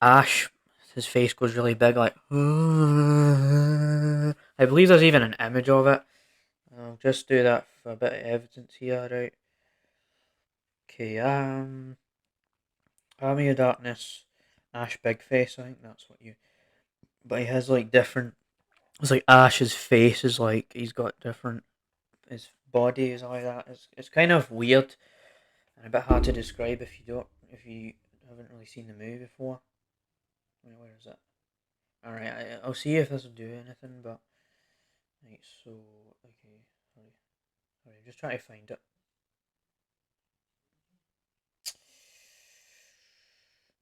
Ash, his face goes really big, like. I believe there's even an image of it. I'll just do that for a bit of evidence here, right? Okay, Army of Darkness, Ash Big Face, I think that's what you. But he has like different. It's like Ash's face is like he's got different. His body is like that. It's kind of weird and a bit hard to describe if you haven't really seen the movie before. Where is it? All right, I'll see if this will do anything, but right. So okay, sorry, I'm just trying to find it.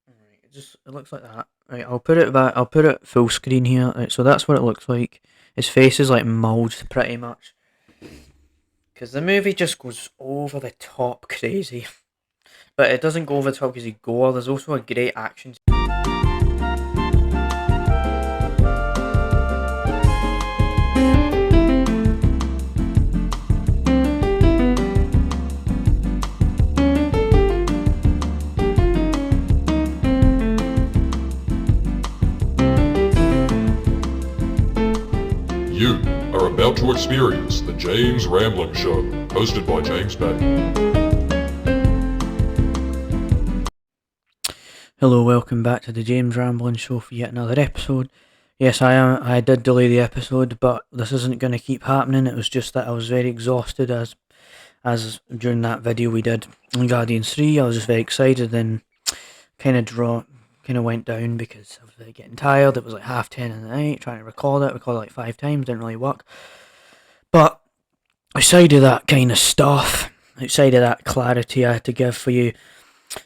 Alright, it looks like that. Right, I'll put it back. I'll put it full screen here. Right, so that's what it looks like. His face is like molded pretty much because the movie just goes over the top crazy, but it doesn't go over the top because he gore. There's also a great action. You are about to experience the James Ramblin' Show, hosted by James Bay. Hello, welcome back to the James Ramblin' Show for yet another episode. Yes, I did delay the episode, but this isn't going to keep happening. It was just that I was very exhausted as during that video we did on Guardians 3. I was just very excited and kind of went down because I was getting tired. It was like 10:30 in the night, trying to record it like 5 times, didn't really work. But outside of that kind of stuff, outside of that clarity I had to give for you,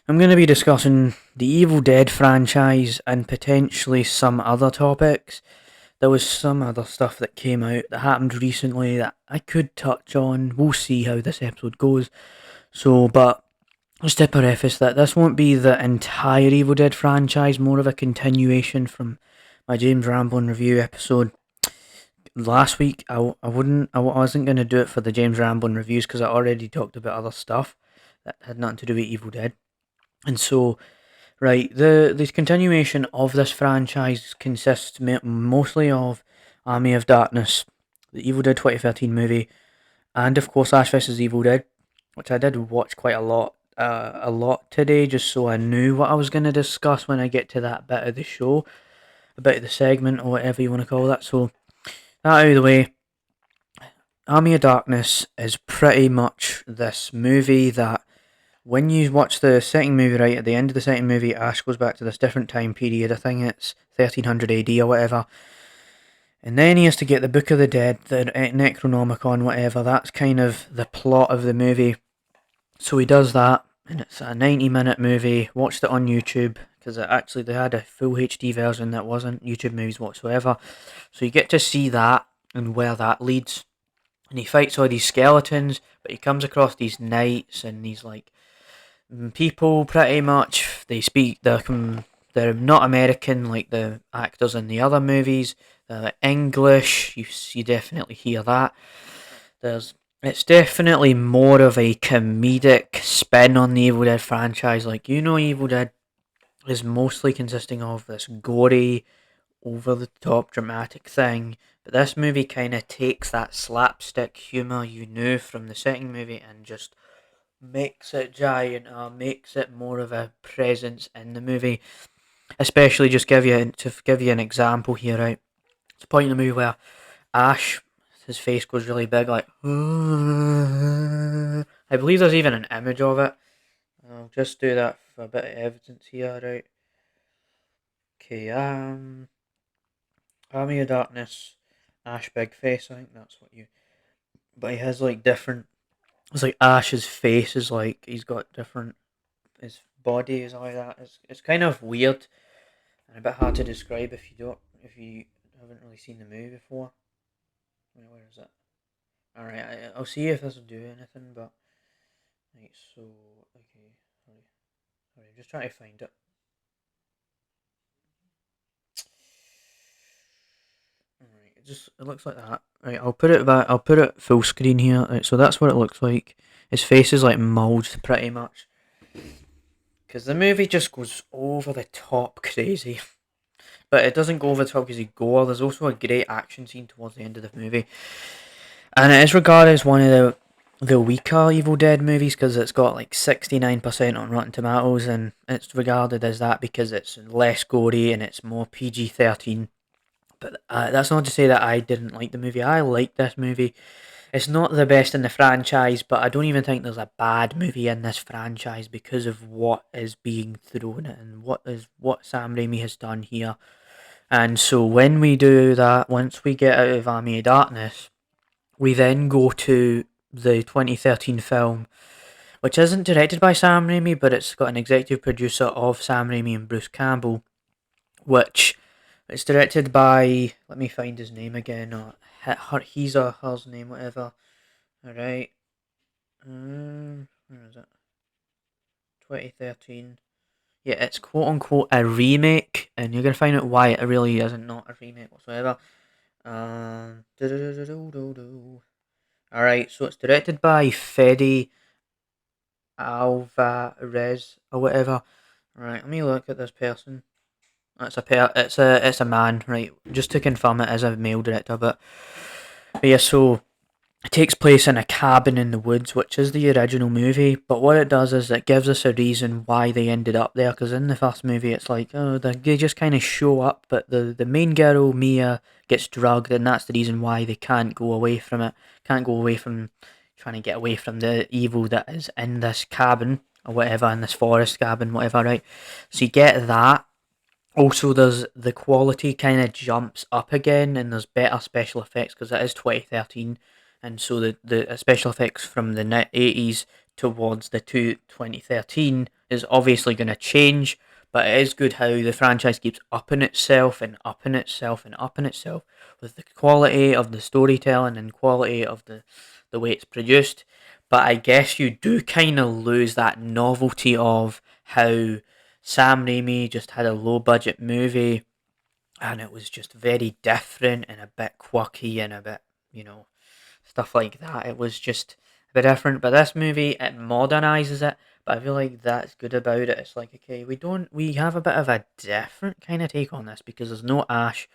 I'm going to be discussing the Evil Dead franchise and potentially some other topics. There was some other stuff that came out that happened recently that I could touch on. We'll see how this episode goes. But just to preface that, this won't be the entire Evil Dead franchise, more of a continuation from my James Ramblin' review episode last week. I wasn't going to do it for the James Ramblin' reviews because I already talked about other stuff that had nothing to do with Evil Dead. And so, right, the continuation of this franchise consists mostly of Army of Darkness, the Evil Dead 2013 movie, and of course Ash vs Evil Dead, which I did watch quite a lot today, just so I knew what I was going to discuss when I get to that bit of the show, a bit of the segment or whatever you want to call that. So that out of the way, Army of Darkness is pretty much this movie that when you watch the second movie, right at the end of the second movie, Ash goes back to this different time period. I think it's 1300 AD or whatever. And then he has to get the Book of the Dead, the Necronomicon, whatever. That's kind of the plot of the movie. So he does that, and it's a 90-minute movie. Watched it on YouTube, because they had a full HD version that wasn't YouTube movies whatsoever. So you get to see that, and where that leads. And he fights all these skeletons, but he comes across these knights, and these, like, people, pretty much. They're not American like the actors in the other movies. They're English. You definitely hear that. It's definitely more of a comedic spin on the Evil Dead franchise. Like, Evil Dead is mostly consisting of this gory, over the top dramatic thing, but this movie kind of takes that slapstick humour you knew from the second movie and just makes it giant, makes it more of a presence in the movie. Especially, just give you an example here, right? It's a point in the movie where Ash, his face goes really big, like. I believe there's even an image of it. I'll just do that for a bit of evidence here, right? Okay, Army of Darkness, Ash Big Face, I think that's what you. But he has like different. It's like Ash's face is like he's got different. His body is like that. It's kind of weird and a bit hard to describe if you haven't really seen the movie before. Where is it? All right, I'll see if this will do anything, but right. So okay, sorry, I'm just trying to find it. Alright, it looks like that. Right, I'll put it back. I'll put it full screen here. Right, so that's what it looks like. His face is like molded pretty much because the movie just goes over the top crazy. But it doesn't go over the top because of gore. There's also a great action scene towards the end of the movie, and it is regarded as one of the weaker Evil Dead movies because it's got like 69% on Rotten Tomatoes, and it's regarded as that because it's less gory and it's more PG-13. But that's not to say that I didn't like the movie. I liked this movie. It's not the best in the franchise, but I don't even think there's a bad movie in this franchise because of what is being thrown at and what Sam Raimi has done here. And so when we do that, once we get out of Army of Darkness, we then go to the 2013 film, which isn't directed by Sam Raimi, but it's got an executive producer of Sam Raimi and Bruce Campbell, which it's directed by, let me find his name again, or he's or her's name, whatever. Alright. Where is it? 2013. Yeah, it's quote unquote a remake, and you're gonna find out why it really isn't not a remake whatsoever. Alright, so it's directed by Fede Alvarez or whatever. Right, let me look at this person. It's a man, right? Just to confirm, it is a male director, but yeah. So it takes place in a cabin in the woods, which is the original movie. But what it does is it gives us a reason why they ended up there. Because in the first movie, it's like, oh, they just kind of show up, but the main girl Mia gets drugged, and that's the reason why they can't go away from it. Can't go away from trying to get away from the evil that is in this cabin or whatever, in this forest cabin, whatever, right? So you get that. Also, there's the quality kind of jumps up again, and there's better special effects because it is 2013, and so the special effects from the 80s towards the 2013 is obviously going to change, but it is good how the franchise keeps upping itself and upping itself and upping itself with the quality of the storytelling and quality of the way it's produced. But I guess you do kind of lose that novelty of how Sam Raimi just had a low budget movie and it was just very different and a bit quirky and a bit, stuff like that. It was just a bit different. But this movie, it modernizes it. But I feel like that's good about it. It's like, okay, we have a bit of a different kind of take on this because there's no Ash.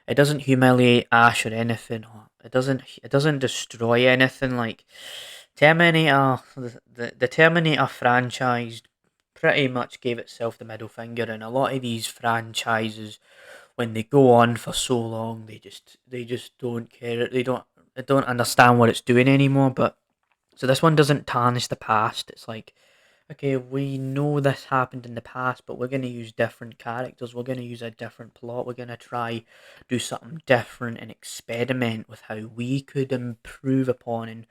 It doesn't humiliate Ash or anything. It doesn't destroy anything like Terminator. The Terminator franchise pretty much gave itself the middle finger, and a lot of these franchises, when they go on for so long, they just don't care. They don't understand what it's doing anymore. But so this one doesn't tarnish the past. It's like, okay, we know this happened in the past, but we're gonna use different characters. We're gonna use a different plot. We're gonna try do something different and experiment with how we could improve upon and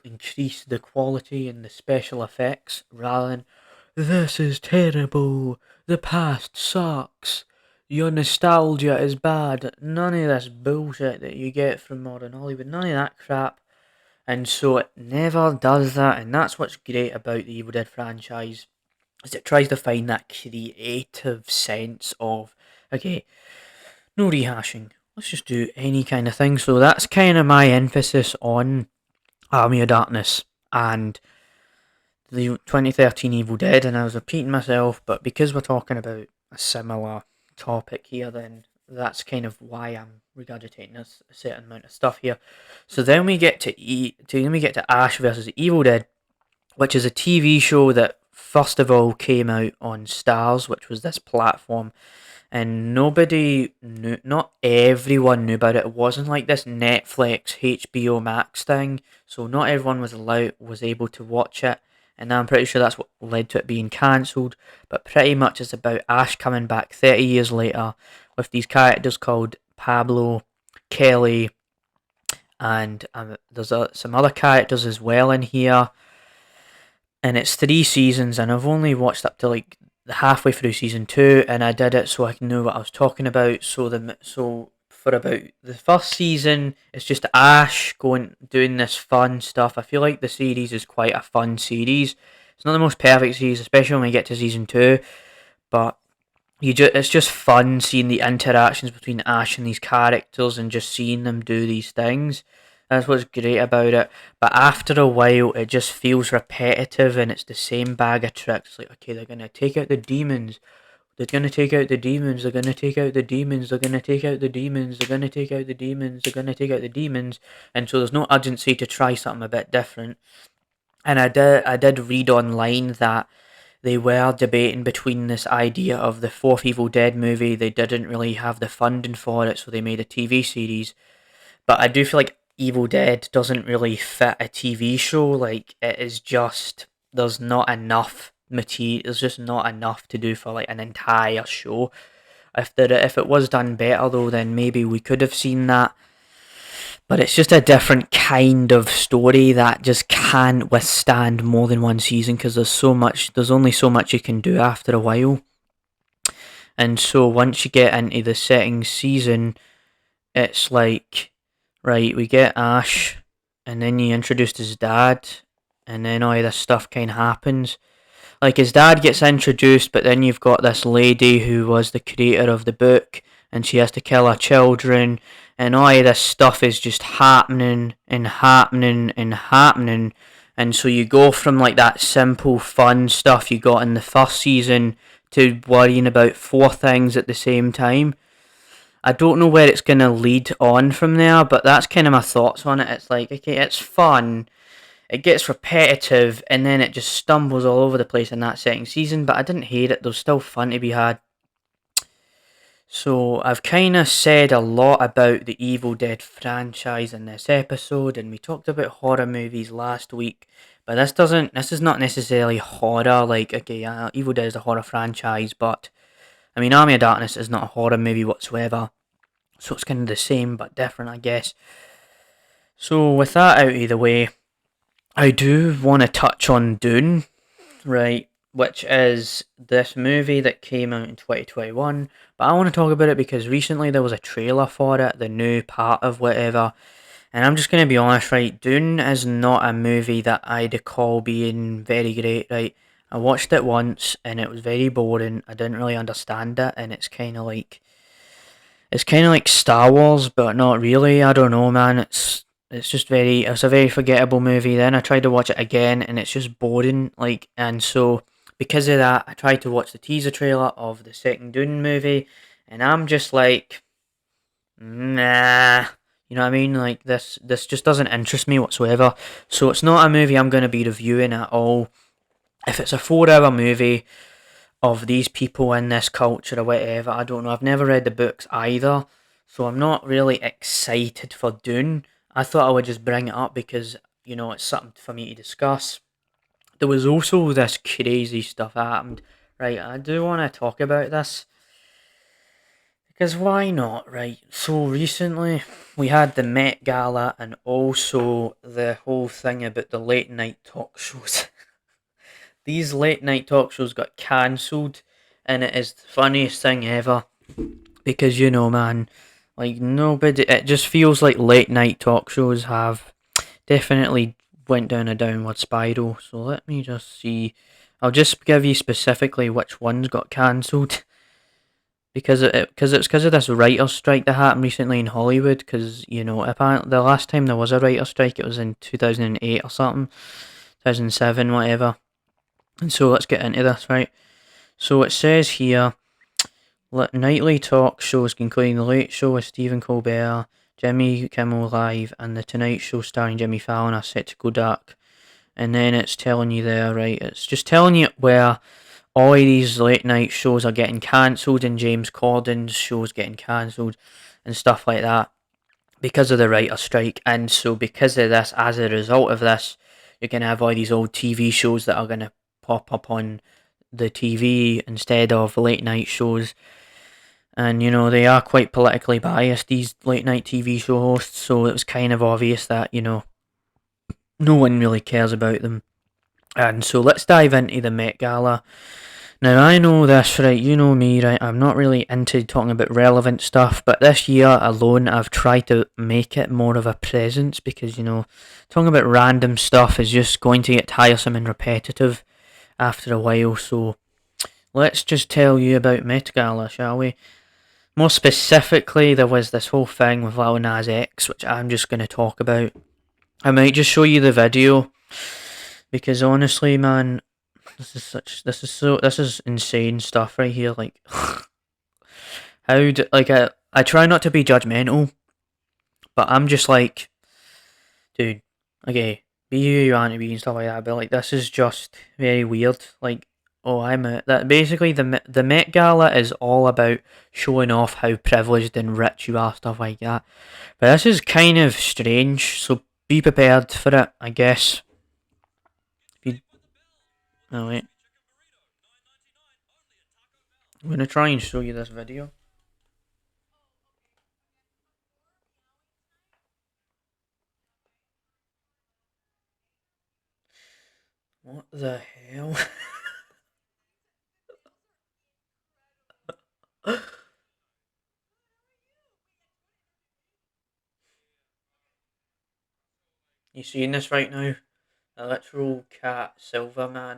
increase the quality and the special effects rather than this is terrible. The past sucks. Your nostalgia is bad. None of this bullshit that you get from modern Hollywood. None of that crap. And so it never does that. And that's what's great about the Evil Dead franchise. Is it tries to find that creative sense of, okay, no rehashing. Let's just do any kind of thing. So that's kind of my emphasis on Army of Darkness and the 2013 Evil Dead, and I was repeating myself, but because we're talking about a similar topic here, then that's kind of why I'm regurgitating a certain amount of stuff here. So then we get to Ash versus Evil Dead, which is a TV show that first of all came out on Stars, which was this platform, and nobody knew, not everyone knew about it. It wasn't like this Netflix, HBO Max thing, so not everyone was able to watch it, and I'm pretty sure that's what led to it being cancelled. But pretty much it's about Ash coming back 30 years later with these characters called Pablo, Kelly, and there's some other characters as well in here. And it's 3 seasons, and I've only watched up to like halfway through season 2, and I did it so I knew what I was talking about. So for about the first season, it's just Ash doing this fun stuff. I feel like the series is quite a fun series. It's not the most perfect series, especially when we get to season 2, but it's just fun seeing the interactions between Ash and these characters and just seeing them do these things. That's what's great about it. But after a while, it just feels repetitive and it's the same bag of tricks. Like, okay, they're going to take out the demons. They're going to take out the demons. They're going to take out the demons. They're going to take out the demons. They're going to take out the demons. They're going to take out the demons. And so there's no urgency to try something a bit different. And I did read online that they were debating between this idea of the fourth Evil Dead movie. They didn't really have the funding for it, so they made a TV series. But I do feel like Evil Dead doesn't really fit a TV show. Like, it is just, there's not enough material. There's just not enough to do for like an entire show. If it was done better though, then maybe we could have seen that. But it's just a different kind of story that just can't withstand more than one season because there's only so much you can do after a while. And so once you get into the second season, it's like, right, we get Ash, and then you introduced his dad, and then all this stuff kind of happens. Like, his dad gets introduced, but then you've got this lady who was the creator of the book, and she has to kill her children, and all this stuff is just happening and happening and happening. And so you go from like that simple fun stuff you got in the first season to worrying about four things at the same time. I don't know where it's going to lead on from there, but that's kind of my thoughts on it. It's like, okay, it's fun, it gets repetitive, and then it just stumbles all over the place in that second season, but I didn't hate it. There's still fun to be had. So I've kind of said a lot about the Evil Dead franchise in this episode, and we talked about horror movies last week, but this is not necessarily horror. Like, okay, Evil Dead is a horror franchise, but I mean, Army of Darkness is not a horror movie whatsoever, so it's kind of the same but different, I guess. So with that out of the way, I do want to touch on Dune, right, which is this movie that came out in 2021, but I want to talk about it because recently there was a trailer for it, the new part of whatever, and I'm just going to be honest, right, Dune is not a movie that I'd recall being very great, right. I watched it once and it was very boring. I didn't really understand it, and it's kind of like Star Wars, but not really. I don't know, man. It's a very forgettable movie. Then I tried to watch it again, and it's just boring. Like, and so because of that, I tried to watch the teaser trailer of the second Dune movie, and I'm just like, nah. You know what I mean? Like, this just doesn't interest me whatsoever. So it's not a movie I'm going to be reviewing at all. If it's a 4-hour movie of these people in this culture or whatever, I don't know. I've never read the books either, so I'm not really excited for Dune. I thought I would just bring it up because, you know, it's something for me to discuss. There was also this crazy stuff that happened. Right, I do want to talk about this. Because why not, right? So recently we had the Met Gala and also the whole thing about the late night talk shows. These late night talk shows got cancelled, and it is the funniest thing ever. Because, you know, man, like, nobody, it just feels like late night talk shows have definitely went down a downward spiral. So let me just see. I'll just give you specifically which ones got cancelled. Because it's because of this writer's strike that happened recently in Hollywood. Because, you know, apparently the last time there was a writer's strike, it was in 2008 or something, 2007, whatever. And so let's get into this, right? So it says here, nightly talk shows including The Late Show with Stephen Colbert, Jimmy Kimmel Live, and The Tonight Show starring Jimmy Fallon are set to go dark. And then it's telling you there, right? It's just telling you where all of these late night shows are getting cancelled, and James Corden's shows getting cancelled and stuff like that because of the writer's strike. And so because of this, as a result of this, you're going to have all these old TV shows that are going to pop up on the TV instead of late night shows. And, you know, they are quite politically biased, these late night TV show hosts, so it was kind of obvious that, you know, no one really cares about them. And so let's dive into the Met Gala. Now, I know this, right, you know me, right, I'm not really into talking about relevant stuff, but this year alone I've tried to make it more of a presence because, you know, talking about random stuff is just going to get tiresome and repetitive after a while. So let's just tell you about Met Gala, shall we? More specifically, there was this whole thing with Lil Nas X, which I'm just going to talk about. I might just show you the video because honestly, man, this is insane stuff right here. Like, I try not to be judgmental, but I'm just like, dude, okay, be who you want to be and stuff like that. But like, this is just very weird. Like, oh, that basically the Met Gala is all about showing off how privileged and rich you are, stuff like that. But this is kind of strange, so be prepared for it, I guess. If you, oh wait, I'm gonna try and show you this video. What the hell? You seeing this right now? A literal cat Silverman.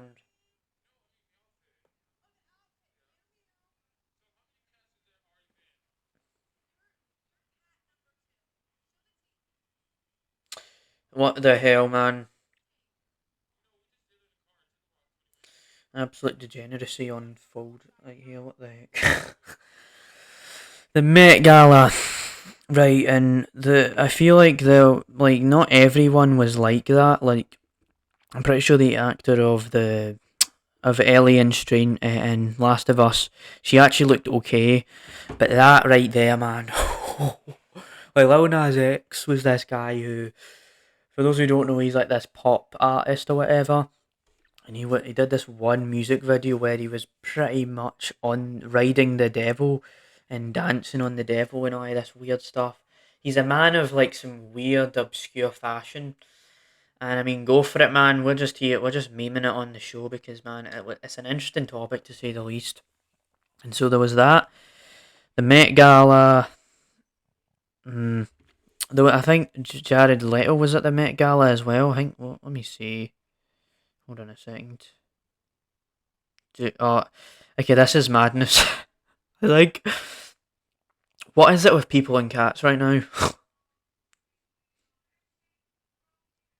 What the hell, man? Absolute degeneracy on fold right here. What the heck? The Met Gala, right? And I feel like not everyone was like that. Like, I'm pretty sure the actor of Ellie in in Last of Us, she actually looked okay, but that right there, man. Like, Lil Nas X was this guy who, for those who don't know, he's like this pop artist or whatever, and he did this one music video where he was pretty much on riding the devil and dancing on the devil and all this weird stuff. He's a man of like some weird obscure fashion, and I mean, go for it, man. We're just here, we're just memeing it on the show because, man, it's an interesting topic to say the least. And so there was that, the Met Gala. Though I think Jared Leto was at the Met Gala as well. I think. Well, let me see. Hold on a second. Oh, okay. This is madness. Like, what is it with people and cats right now?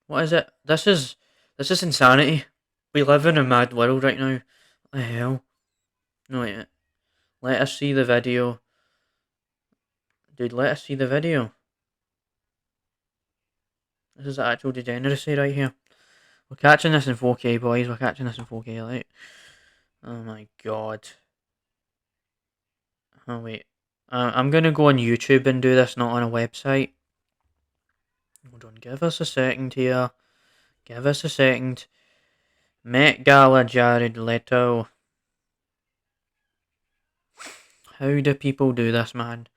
What is it? This is insanity. We live in a mad world right now. What the hell? No, wait. Let us see the video. Dude, let us see the video. This is actual degeneracy right here. We're catching this in 4K, boys. We're catching this in 4K, right? Oh my god. Oh wait. I'm gonna go on YouTube and do this, not on a website. Hold on, give us a second here. Give us a second. Met Gala Jared Leto. How do people do this, man?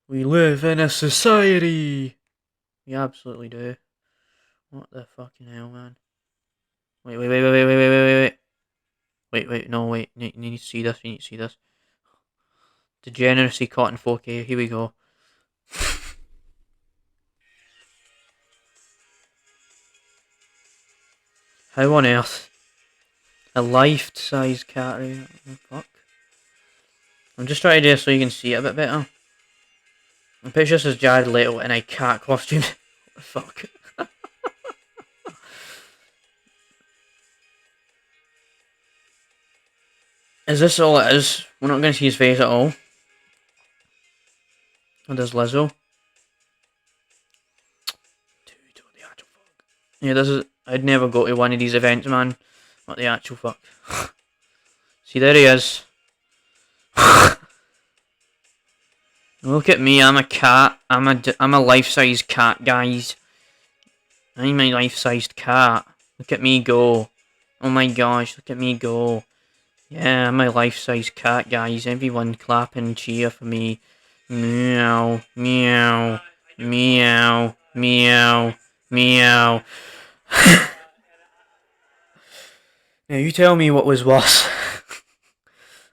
We live in a society. We absolutely do. What the fucking hell, man? Wait, no, wait. You need to see this, you need to see this. Degeneracy caught in 4K, here we go. How on earth? A life-size cat, right? Oh, fuck. I'm just trying to do this so you can see it a bit better. I'm pretty sure this is Jared Leto in a cat costume. What the fuck? Is this all it is? We're not going to see his face at all. And there's Lizzo. Dude, what the actual fuck? Yeah, this is... I'd never go to one of these events, man. What the actual fuck? See, there he is. Look at me, I'm a cat. I'm a life-sized cat, guys. I'm a life-sized cat. Look at me go. Oh my gosh, look at me go. Yeah, I'm a life-sized cat, guys. Everyone clap and cheer for me. Meow, meow, meow, meow, meow. Now you tell me what was worse.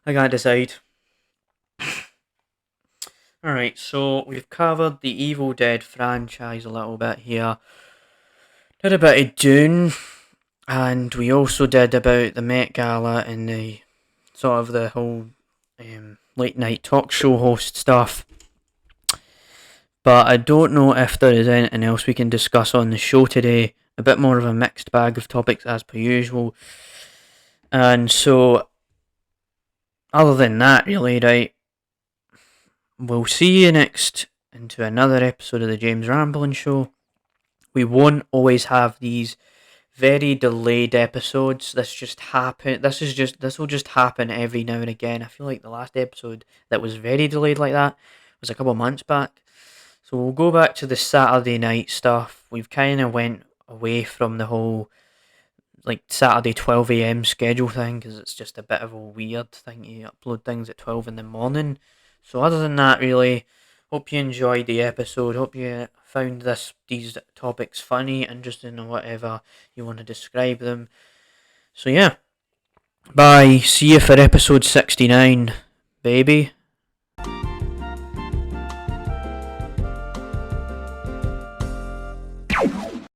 I can't decide. Alright, so we've covered the Evil Dead franchise a little bit here. Did a bit of Dune. And we also did about the Met Gala and the sort of the whole late night talk show host stuff. But I don't know if there is anything else we can discuss on the show today. A bit more of a mixed bag of topics as per usual. And so, other than that, really, right, we'll see you next into another episode of the James Ramblin' Show. We won't always have these very delayed episodes. This will just happen every now and again. I feel like the last episode that was very delayed like that was a couple of months back. So we'll go back to the Saturday night stuff. We've kind of went away from the whole like Saturday 12 a.m. schedule thing because it's just a bit of a weird thing to upload things at 12 in the morning. So other than that, really, hope you enjoyed the episode. Hope you found these topics funny, interesting, or whatever you want to describe them. So yeah, bye. See you for episode 69, baby.